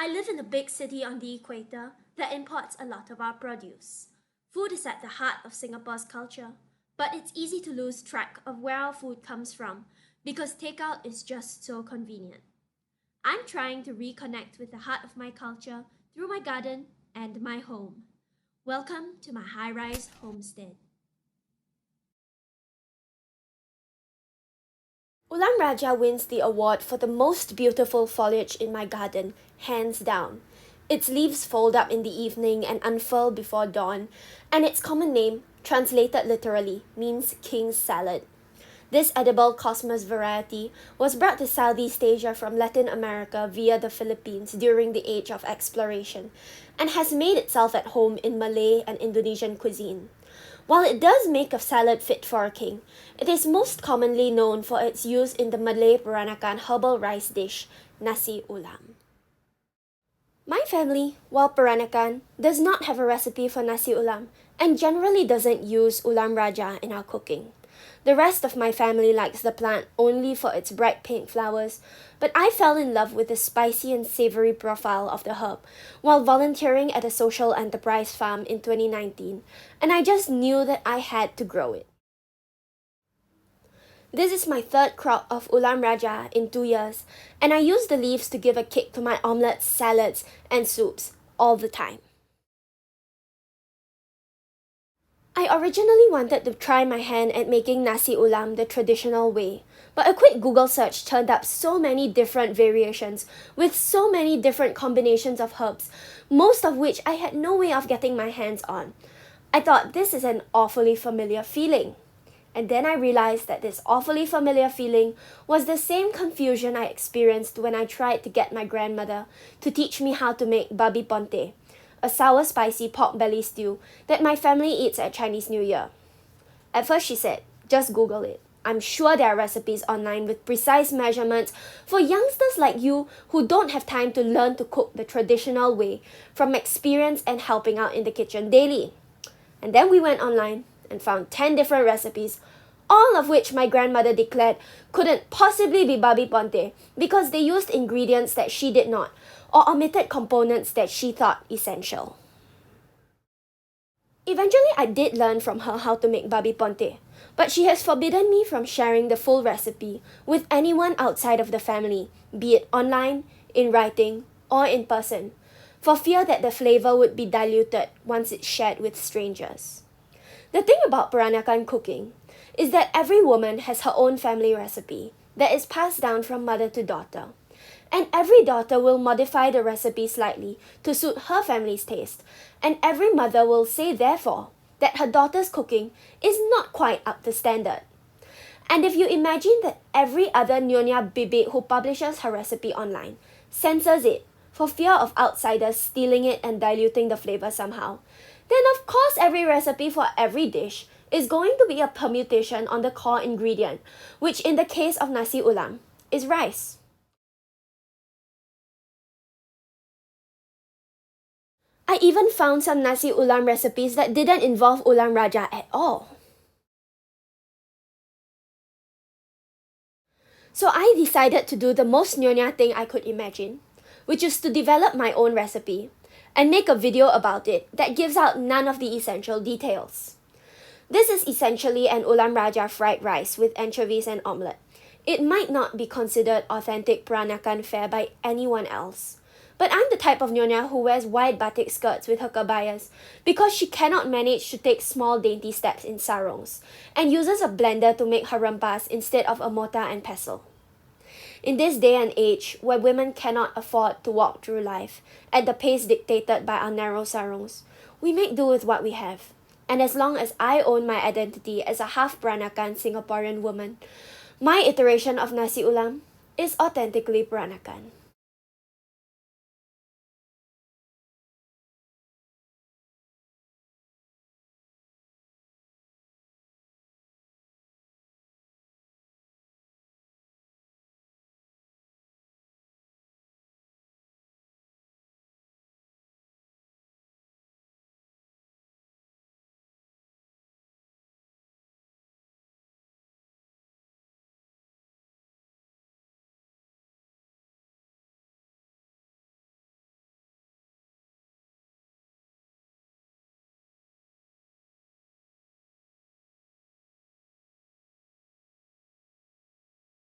I live in a big city on the equator that imports a lot of our produce. Food is at the heart of Singapore's culture, but it's easy to lose track of where our food comes from because takeout is just so convenient. I'm trying to reconnect with the heart of my culture through my garden and my home. Welcome to my high-rise homestead. Ulam Raja wins the award for the most beautiful foliage in my garden, hands down. Its leaves fold up in the evening and unfurl before dawn, and its common name, translated literally, means king's salad. This edible cosmos variety was brought to Southeast Asia from Latin America via the Philippines during the age of exploration, and has made itself at home in Malay and Indonesian cuisine. While it does make a salad fit for a king, it is most commonly known for its use in the Malay Peranakan herbal rice dish, nasi ulam. My family, while Peranakan, does not have a recipe for nasi ulam and generally doesn't use ulam raja in our cooking. The rest of my family likes the plant only for its bright pink flowers, but I fell in love with the spicy and savory profile of the herb while volunteering at a social enterprise farm in 2019, and I just knew that I had to grow it. This is my third crop of ulam raja in 2 years, and I use the leaves to give a kick to my omelets, salads, and soups all the time. I originally wanted to try my hand at making nasi ulam the traditional way, but a quick Google search turned up so many different variations with so many different combinations of herbs, most of which I had no way of getting my hands on. I thought this is an awfully familiar feeling. And then I realized that this awfully familiar feeling was the same confusion I experienced when I tried to get my grandmother to teach me how to make babi ponte, a sour spicy pork belly stew that my family eats at Chinese New Year. At first she said, just Google it. I'm sure there are recipes online with precise measurements for youngsters like you who don't have time to learn to cook the traditional way from experience and helping out in the kitchen daily. And then we went online and found 10 different recipes, all of which my grandmother declared couldn't possibly be babi ponte because they used ingredients that she did not, or omitted components that she thought essential. Eventually, I did learn from her how to make babi ponte, but she has forbidden me from sharing the full recipe with anyone outside of the family, be it online, in writing, or in person, for fear that the flavor would be diluted once it's shared with strangers. The thing about Peranakan cooking is that every woman has her own family recipe that is passed down from mother to daughter. And every daughter will modify the recipe slightly to suit her family's taste. And every mother will say, therefore, that her daughter's cooking is not quite up to standard. And if you imagine that every other Nyonya Bibik who publishes her recipe online censors it for fear of outsiders stealing it and diluting the flavor somehow, then of course every recipe for every dish is going to be a permutation on the core ingredient, which in the case of nasi ulam is rice. I even found some nasi ulam recipes that didn't involve ulam raja at all. So I decided to do the most nyonya thing I could imagine, which is to develop my own recipe and make a video about it that gives out none of the essential details. This is essentially an ulam raja fried rice with anchovies and omelette. It might not be considered authentic Peranakan fare by anyone else, but I'm the type of nyonya who wears wide batik skirts with her kabayas because she cannot manage to take small dainty steps in sarongs and uses a blender to make her rempas instead of a mortar and pestle. In this day and age, where women cannot afford to walk through life at the pace dictated by our narrow sarongs, we make do with what we have. And as long as I own my identity as a half Peranakan Singaporean woman, my iteration of nasi ulam is authentically Peranakan.